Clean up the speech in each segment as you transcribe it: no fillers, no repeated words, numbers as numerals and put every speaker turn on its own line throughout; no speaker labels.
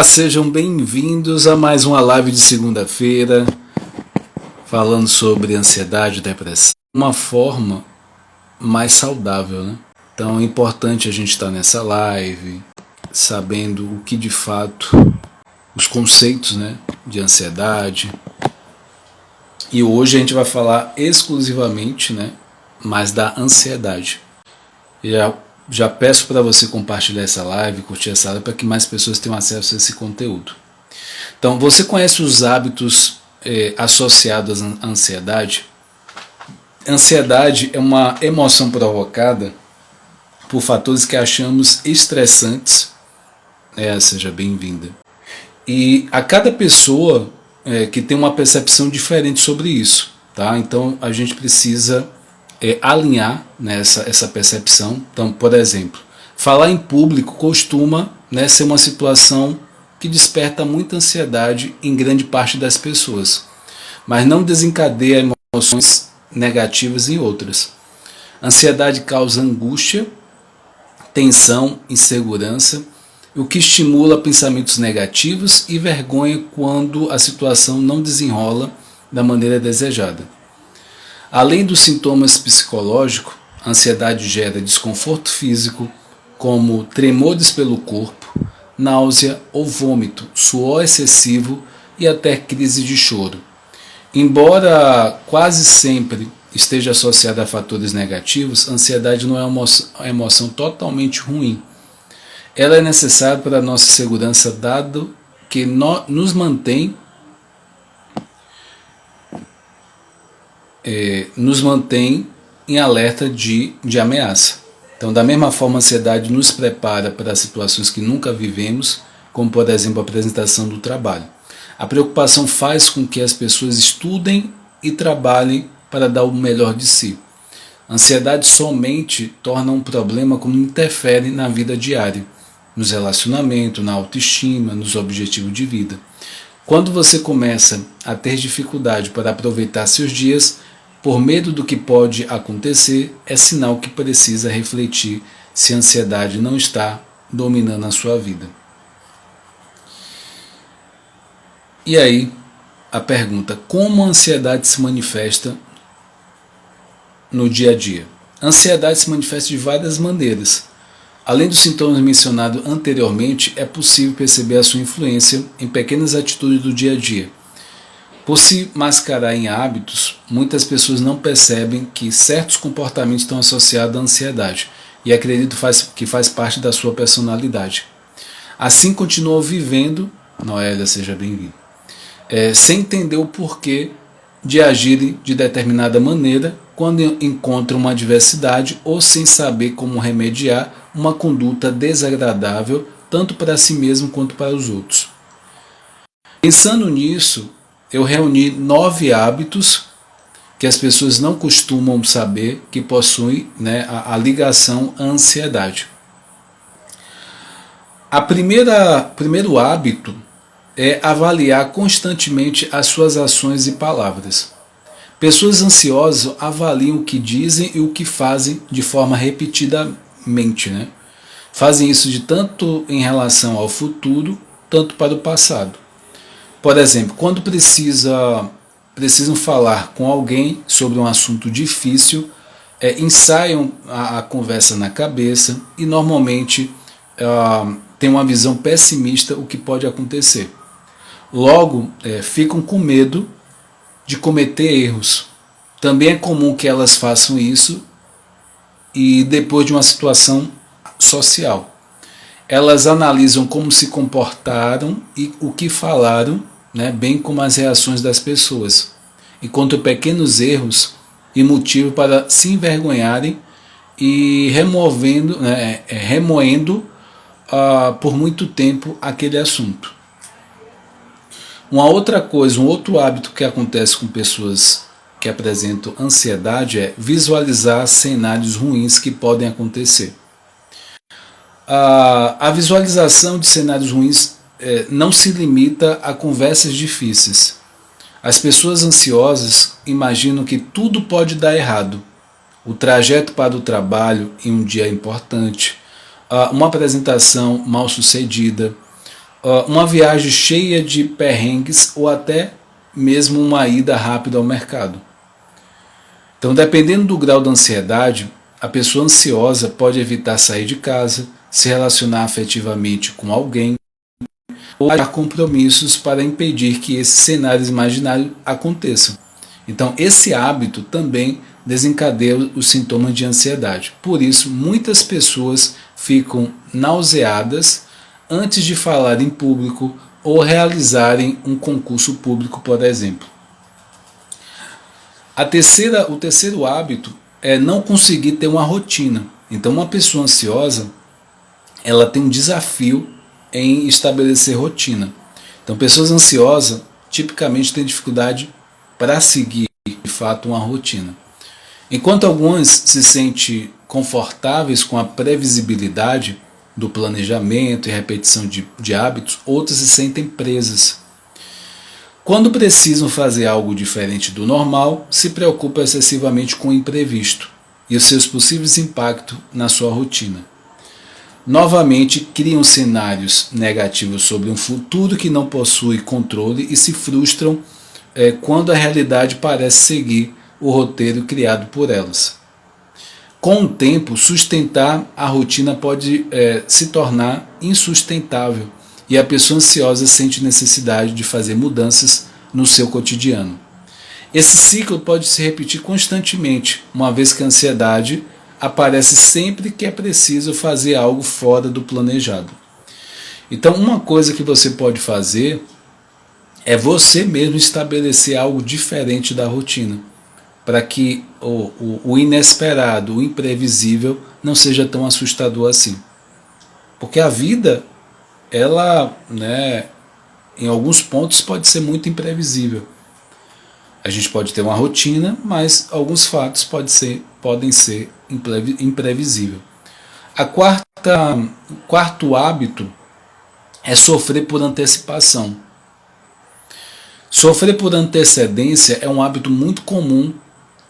sejam bem-vindos a mais uma live de segunda-feira, falando sobre ansiedade e depressão, uma forma mais saudável, né? Então é importante a gente estar nessa live, sabendo o que de fato, os conceitos, né, de ansiedade. E hoje a gente vai falar exclusivamente, né, mais da ansiedade. E já peço para você compartilhar essa live, curtir essa live, para que mais pessoas tenham acesso a esse conteúdo. Então, você conhece os hábitos associados à ansiedade? Ansiedade é uma emoção provocada por fatores que achamos estressantes. Seja bem-vinda. E a cada pessoa que tem uma percepção diferente sobre isso, tá? Então, a gente precisa alinhar, né, essa percepção. Então, por exemplo, falar em público costuma, né, ser uma situação que desperta muita ansiedade em grande parte das pessoas, mas não desencadeia emoções negativas em outras. Ansiedade causa angústia, tensão, insegurança, o que estimula pensamentos negativos e vergonha quando a situação não desenrola da maneira desejada. Além dos sintomas psicológicos, a ansiedade gera desconforto físico, como tremores pelo corpo, náusea ou vômito, suor excessivo e até crise de choro. Embora quase sempre esteja associada a fatores negativos, a ansiedade não é uma emoção totalmente ruim. Ela é necessária para a nossa segurança, dado que nos mantém em alerta de ameaça. Então, da mesma forma, a ansiedade nos prepara para situações que nunca vivemos, como, por exemplo, a apresentação do trabalho. A preocupação faz com que as pessoas estudem e trabalhem para dar o melhor de si. A ansiedade somente torna um problema quando interfere na vida diária, nos relacionamentos, na autoestima, nos objetivos de vida. Quando você começa a ter dificuldade para aproveitar seus dias, por medo do que pode acontecer, é sinal que precisa refletir se a ansiedade não está dominando a sua vida. E aí, a pergunta: como a ansiedade se manifesta no dia a dia? A ansiedade se manifesta de várias maneiras. Além dos sintomas mencionados anteriormente, é possível perceber a sua influência em pequenas atitudes do dia a dia. Por se mascarar em hábitos, muitas pessoas não percebem que certos comportamentos estão associados à ansiedade e acreditam que faz parte da sua personalidade. Assim continuam vivendo, Noélia, seja bem-vinda, sem entender o porquê de agirem de determinada maneira quando encontram uma adversidade ou sem saber como remediar uma conduta desagradável tanto para si mesmo quanto para os outros. Pensando nisso, eu reuni 9 hábitos que as pessoas não costumam saber que possuem, né, a ligação à ansiedade. Primeiro hábito é avaliar constantemente as suas ações e palavras. Pessoas ansiosas avaliam o que dizem e o que fazem de forma repetidamente, né? Fazem isso de tanto em relação ao futuro, tanto para o passado. Por exemplo, quando precisam falar com alguém sobre um assunto difícil, ensaiam a conversa na cabeça e normalmente têm uma visão pessimista do que pode acontecer. Logo, ficam com medo de cometer erros. Também é comum que elas façam isso e depois de uma situação social. Elas analisam como se comportaram e o que falaram, né, bem como as reações das pessoas. Encontram pequenos erros e motivo para se envergonharem e remoendo por muito tempo aquele assunto. Uma outra coisa, um outro hábito que acontece com pessoas que apresentam ansiedade é visualizar cenários ruins que podem acontecer. A visualização de cenários ruins não se limita a conversas difíceis. As pessoas ansiosas imaginam que tudo pode dar errado. O trajeto para o trabalho em um dia importante, uma apresentação mal sucedida, uma viagem cheia de perrengues ou até mesmo uma ida rápida ao mercado. Então, dependendo do grau da ansiedade, a pessoa ansiosa pode evitar sair de casa, se relacionar afetivamente com alguém ou criar compromissos para impedir que esses cenários imaginários aconteçam. Então, esse hábito também desencadeia os sintomas de ansiedade. Por isso, muitas pessoas ficam nauseadas antes de falar em público ou realizarem um concurso público, por exemplo. O terceiro hábito é não conseguir ter uma rotina. Então, uma pessoa ansiosa, ela tem um desafio em estabelecer rotina. Então, pessoas ansiosas tipicamente têm dificuldade para seguir, de fato, uma rotina. Enquanto algumas se sentem confortáveis com a previsibilidade do planejamento e repetição de hábitos, outras se sentem presas. Quando precisam fazer algo diferente do normal, se preocupam excessivamente com o imprevisto e os seus possíveis impactos na sua rotina. Novamente, criam cenários negativos sobre um futuro que não possui controle e se frustram quando a realidade parece seguir o roteiro criado por elas. Com o tempo, sustentar a rotina pode se tornar insustentável e a pessoa ansiosa sente necessidade de fazer mudanças no seu cotidiano. Esse ciclo pode se repetir constantemente, uma vez que a ansiedade aparece sempre que é preciso fazer algo fora do planejado. Então, uma coisa que você pode fazer é você mesmo estabelecer algo diferente da rotina, para que o inesperado, o imprevisível, não seja tão assustador assim. Porque a vida, ela, em alguns pontos, pode ser muito imprevisível. A gente pode ter uma rotina, mas alguns fatos podem ser imprevisíveis. O quarto hábito é sofrer por antecipação. Sofrer por antecedência é um hábito muito comum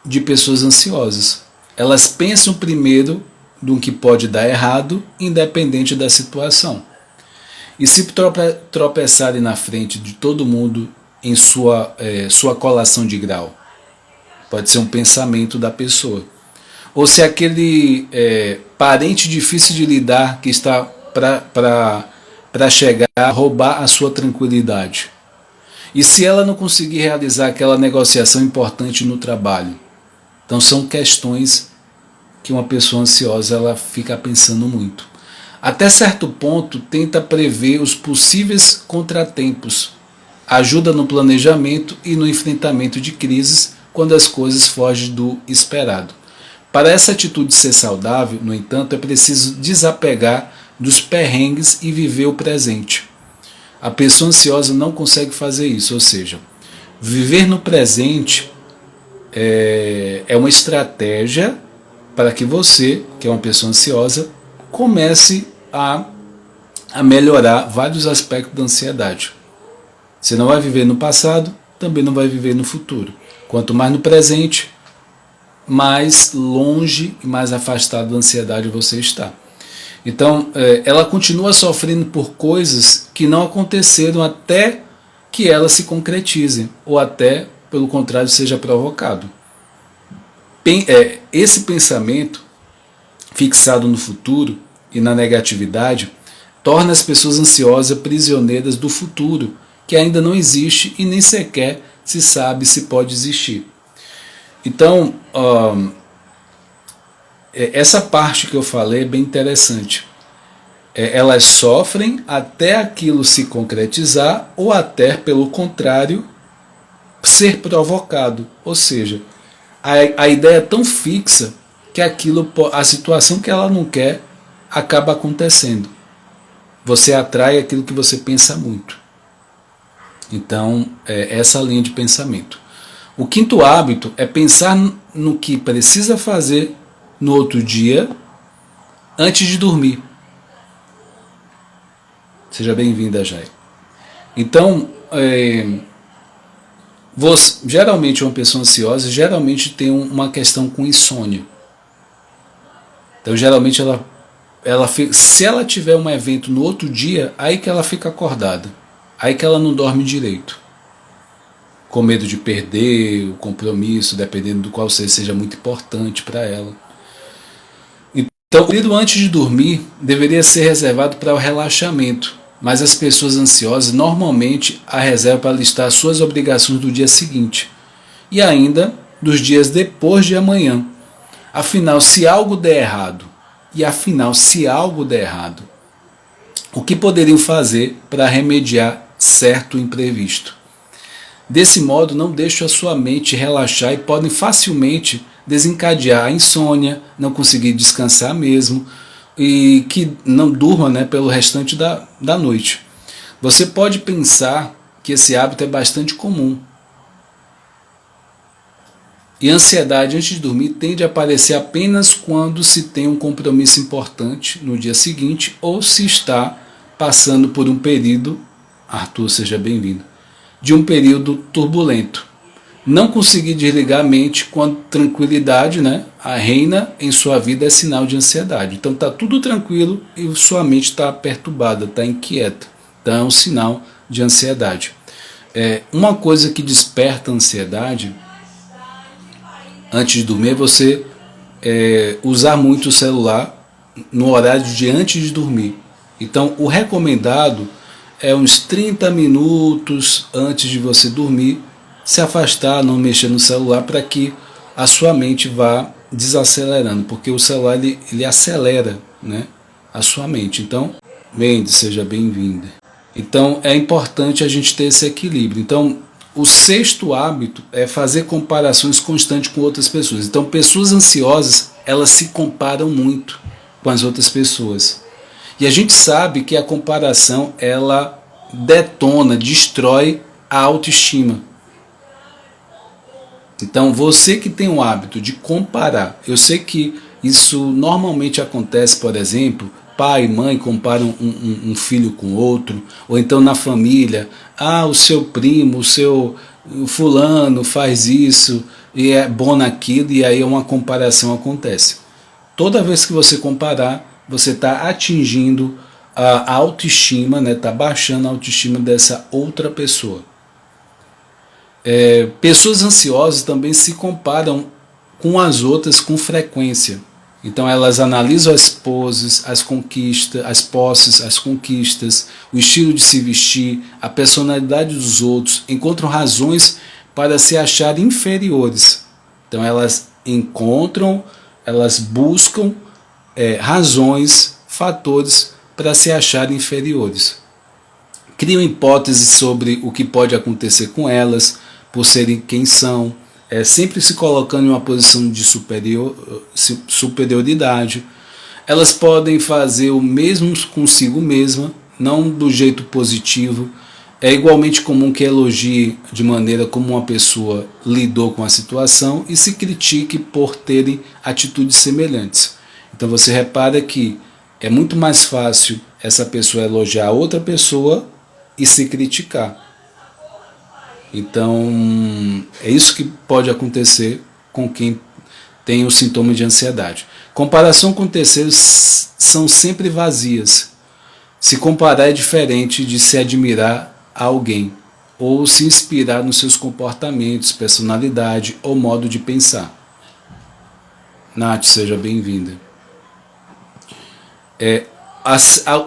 de pessoas ansiosas. Elas pensam primeiro do que pode dar errado, independente da situação. E se tropeçarem na frente de todo mundo em sua colação de grau, pode ser um pensamento da pessoa. Ou se aquele parente difícil de lidar que está para chegar a roubar a sua tranquilidade. E se ela não conseguir realizar aquela negociação importante no trabalho? Então são questões que uma pessoa ansiosa ela fica pensando muito. Até certo ponto tenta prever os possíveis contratempos, ajuda no planejamento e no enfrentamento de crises quando as coisas fogem do esperado. Para essa atitude ser saudável, no entanto, é preciso desapegar dos perrengues e viver o presente. A pessoa ansiosa não consegue fazer isso, ou seja, viver no presente é uma estratégia para que você, que é uma pessoa ansiosa, comece a melhorar vários aspectos da ansiedade. Você não vai viver no passado, também não vai viver no futuro. Quanto mais no presente, mais longe e mais afastado da ansiedade você está. Então, ela continua sofrendo por coisas que não aconteceram até que elas se concretizem, ou até, pelo contrário, seja provocado. Esse pensamento fixado no futuro e na negatividade torna as pessoas ansiosas prisioneiras do futuro, que ainda não existe e nem sequer se sabe se pode existir. Então, essa parte que eu falei é bem interessante. Elas sofrem até aquilo se concretizar ou até, pelo contrário, ser provocado. Ou seja, a ideia é tão fixa que a situação que ela não quer acaba acontecendo. Você atrai aquilo que você pensa muito. Então, essa linha de pensamento. O quinto hábito é pensar no que precisa fazer no outro dia antes de dormir. Seja bem-vinda, Jai. Então, geralmente uma pessoa ansiosa geralmente tem uma questão com insônia. Então, geralmente ela se ela tiver um evento no outro dia, aí que ela fica acordada, aí que ela não dorme direito, com medo de perder o compromisso, dependendo do qual seja muito importante para ela. Então, o período antes de dormir deveria ser reservado para o relaxamento, mas as pessoas ansiosas normalmente a reservam para listar suas obrigações do dia seguinte e ainda dos dias depois de amanhã. Afinal, se algo der errado, o que poderiam fazer para remediar certo imprevisto? Desse modo, não deixam a sua mente relaxar e podem facilmente desencadear a insônia, não conseguir descansar mesmo e que não durma, né, pelo restante da noite. Você pode pensar que esse hábito é bastante comum. E a ansiedade antes de dormir tende a aparecer apenas quando se tem um compromisso importante no dia seguinte ou se está passando por um período, Arthur, seja bem-vindo, de um período turbulento. Não conseguir desligar a mente quando tranquilidade, né, a reina em sua vida é sinal de ansiedade. Então está tudo tranquilo e sua mente está perturbada, está inquieta. Então é um sinal de ansiedade. Uma coisa que desperta a ansiedade antes de dormir é você usar muito o celular no horário de antes de dormir. Então o recomendado é uns 30 minutos antes de você dormir, se afastar, não mexer no celular, para que a sua mente vá desacelerando, porque o celular ele acelera, né, a sua mente. Então, Mendes, seja bem-vinda. Então é importante a gente ter esse equilíbrio. Então o sexto hábito é fazer comparações constantes com outras pessoas. Então pessoas ansiosas, elas se comparam muito com as outras pessoas. E a gente sabe que a comparação, ela detona, destrói a autoestima. Então você que tem o hábito de comparar, eu sei que isso normalmente acontece, por exemplo, pai e mãe comparam um filho com outro, ou então na família, o seu primo, o fulano faz isso e é bom naquilo, e aí uma comparação acontece. Toda vez que você comparar, você está atingindo a autoestima, né? Está baixando a autoestima dessa outra pessoa. Pessoas ansiosas também se comparam com as outras com frequência. Então elas analisam as poses, as conquistas, as posses, as conquistas, o estilo de se vestir, a personalidade dos outros, encontram razões para se achar inferiores. Então elas buscam razões, fatores para se achar inferiores. Criam hipóteses sobre o que pode acontecer com elas, por serem quem são, sempre se colocando em uma posição de superioridade. Elas podem fazer o mesmo consigo mesma, não do jeito positivo. É igualmente comum que elogie de maneira como uma pessoa lidou com a situação e se critique por terem atitudes semelhantes. Então você repara que é muito mais fácil essa pessoa elogiar outra pessoa e se criticar. Então, é isso que pode acontecer com quem tem o sintoma de ansiedade. Comparação com terceiros são sempre vazias. Se comparar é diferente de se admirar a alguém, ou se inspirar nos seus comportamentos, personalidade ou modo de pensar. Nath, seja bem-vinda.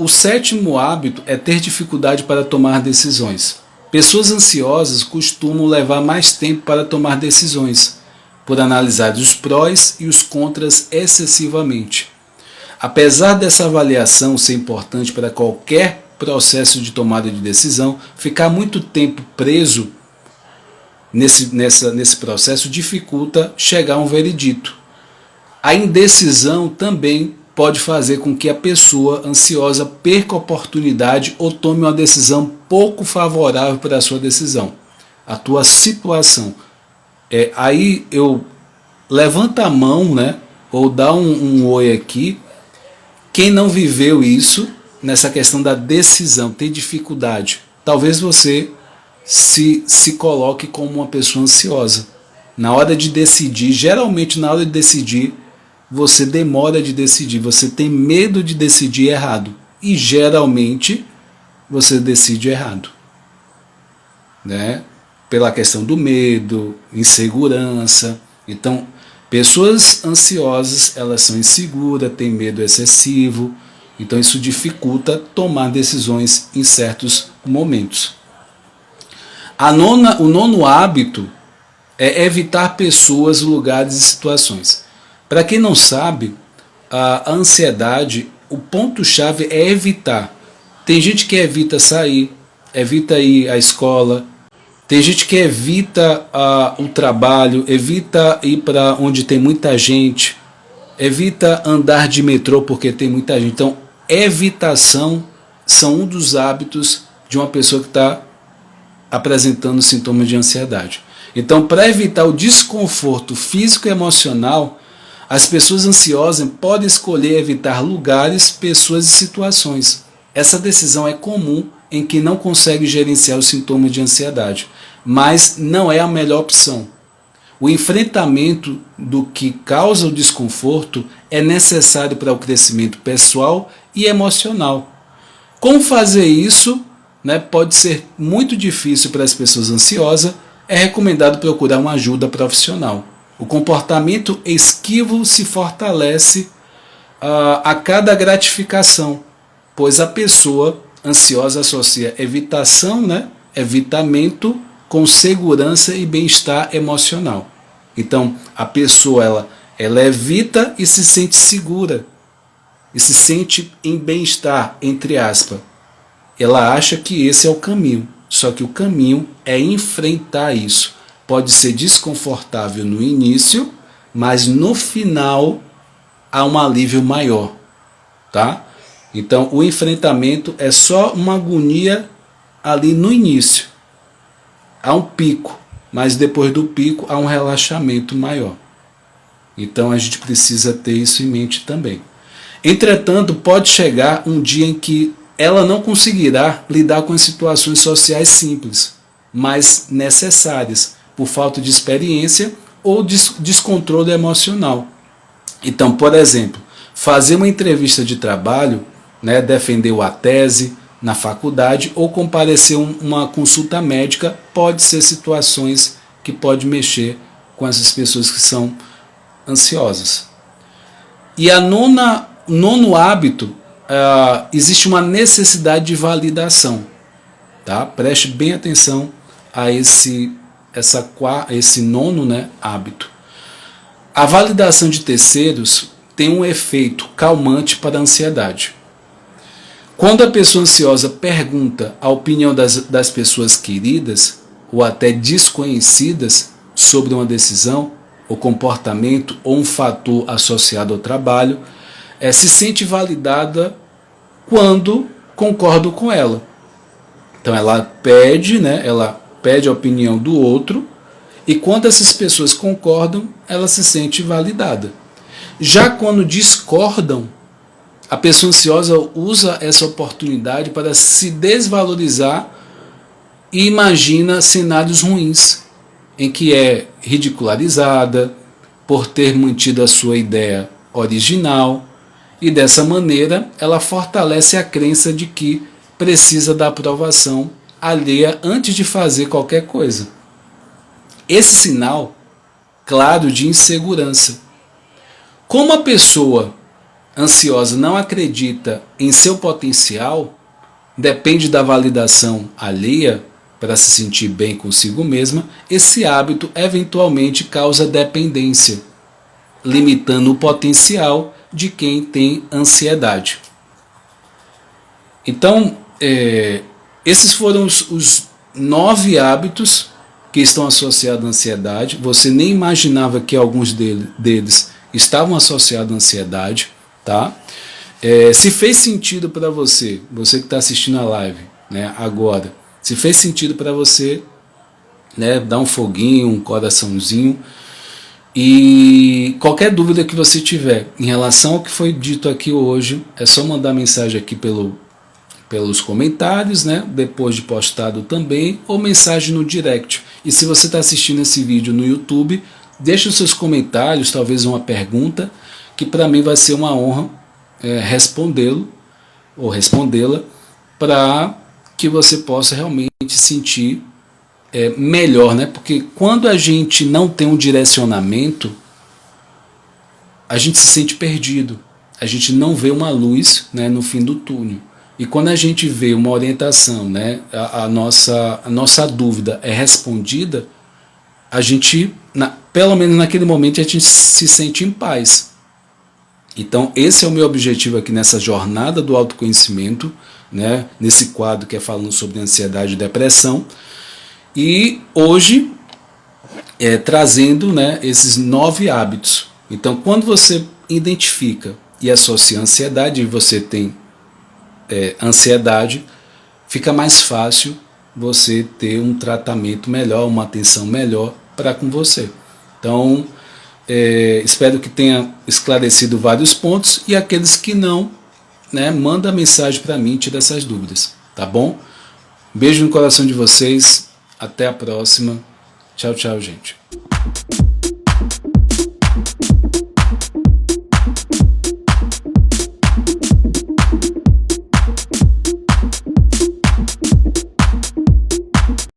O sétimo hábito é ter dificuldade para tomar decisões. Pessoas ansiosas costumam levar mais tempo para tomar decisões, por analisar os prós e os contras excessivamente. Apesar dessa avaliação ser importante para qualquer processo de tomada de decisão, ficar muito tempo preso nesse processo dificulta chegar a um veredito. A indecisão também pode fazer com que a pessoa ansiosa perca a oportunidade ou tome uma decisão pouco favorável para a sua decisão, a tua situação. Aí eu levanta a mão, né, ou dá um oi aqui, quem não viveu isso nessa questão da decisão, tem dificuldade. Talvez você se coloque como uma pessoa ansiosa. Na hora de decidir, geralmente na hora de decidir, você demora de decidir, você tem medo de decidir errado. E geralmente você decide errado, né? Pela questão do medo, insegurança. Então, pessoas ansiosas, elas são inseguras, têm medo excessivo. Então isso dificulta tomar decisões em certos momentos. O nono hábito é evitar pessoas, lugares e situações. Para quem não sabe, a ansiedade, o ponto-chave é evitar. Tem gente que evita sair, evita ir à escola, tem gente que evita o trabalho, evita ir para onde tem muita gente, evita andar de metrô porque tem muita gente. Então, evitação são um dos hábitos de uma pessoa que está apresentando sintomas de ansiedade. Então, para evitar o desconforto físico e emocional, as pessoas ansiosas podem escolher evitar lugares, pessoas e situações. Essa decisão é comum em quem não consegue gerenciar os sintomas de ansiedade, mas não é a melhor opção. O enfrentamento do que causa o desconforto é necessário para o crescimento pessoal e emocional. Como fazer isso, né, pode ser muito difícil para as pessoas ansiosas, é recomendado procurar uma ajuda profissional. O comportamento esquivo se fortalece a cada gratificação, pois a pessoa ansiosa associa evitação, né, evitamento com segurança e bem-estar emocional. Então, a pessoa ela evita e se sente segura, e se sente em bem-estar, entre aspas. Ela acha que esse é o caminho, só que o caminho é enfrentar isso. Pode ser desconfortável no início, mas no final há um alívio maior, tá? Então, o enfrentamento é só uma agonia ali no início. Há um pico, mas depois do pico há um relaxamento maior. Então, a gente precisa ter isso em mente também. Entretanto, pode chegar um dia em que ela não conseguirá lidar com as situações sociais simples, mas necessárias, por falta de experiência ou descontrole emocional. Então, por exemplo, fazer uma entrevista de trabalho, né, defender a tese na faculdade ou comparecer uma consulta médica, pode ser situações que podem mexer com essas pessoas que são ansiosas. E nono hábito, existe uma necessidade de validação. Tá? Preste bem atenção a esse nono, né, hábito. A validação de terceiros tem um efeito calmante para a ansiedade. Quando a pessoa ansiosa pergunta a opinião das pessoas queridas ou até desconhecidas sobre uma decisão, ou comportamento ou um fator associado ao trabalho, se sente validada quando concorda com ela. Então ela pede a opinião do outro, e quando essas pessoas concordam, ela se sente validada. Já quando discordam, a pessoa ansiosa usa essa oportunidade para se desvalorizar e imagina cenários ruins, em que é ridicularizada por ter mantido a sua ideia original, e dessa maneira ela fortalece a crença de que precisa da aprovação alheia antes de fazer qualquer coisa. Esse sinal claro de insegurança. Como a pessoa ansiosa não acredita em seu potencial, depende da validação alheia para se sentir bem consigo mesma, esse hábito eventualmente causa dependência, limitando o potencial de quem tem ansiedade. Então, esses foram os 9 hábitos que estão associados à ansiedade. Você nem imaginava que alguns deles estavam associados à ansiedade, tá? Se fez sentido para você que está assistindo a live, né, agora, se fez sentido para você, né, dá um foguinho, um coraçãozinho. E qualquer dúvida que você tiver em relação ao que foi dito aqui hoje, é só mandar mensagem aqui pelos comentários, né, depois de postado também, ou mensagem no direct. E se você está assistindo esse vídeo no YouTube, deixe os seus comentários, talvez uma pergunta, que para mim vai ser uma honra respondê-lo ou respondê-la, para que você possa realmente sentir melhor, né? Porque quando a gente não tem um direcionamento, a gente se sente perdido, a gente não vê uma luz, né, no fim do túnel. E quando a gente vê uma orientação, né, a nossa dúvida é respondida, a gente, pelo menos naquele momento, a gente se sente em paz. Então esse é o meu objetivo aqui nessa jornada do autoconhecimento, né, nesse quadro que é falando sobre ansiedade e depressão, e hoje trazendo, né, esses 9 hábitos. Então quando você identifica e associa a ansiedade e você tem ansiedade, fica mais fácil você ter um tratamento melhor, uma atenção melhor para com você. Então espero que tenha esclarecido vários pontos, e aqueles que não, né, manda mensagem para mim, tira essas dúvidas, tá bom? Beijo no coração de vocês, até a próxima, tchau, tchau, gente.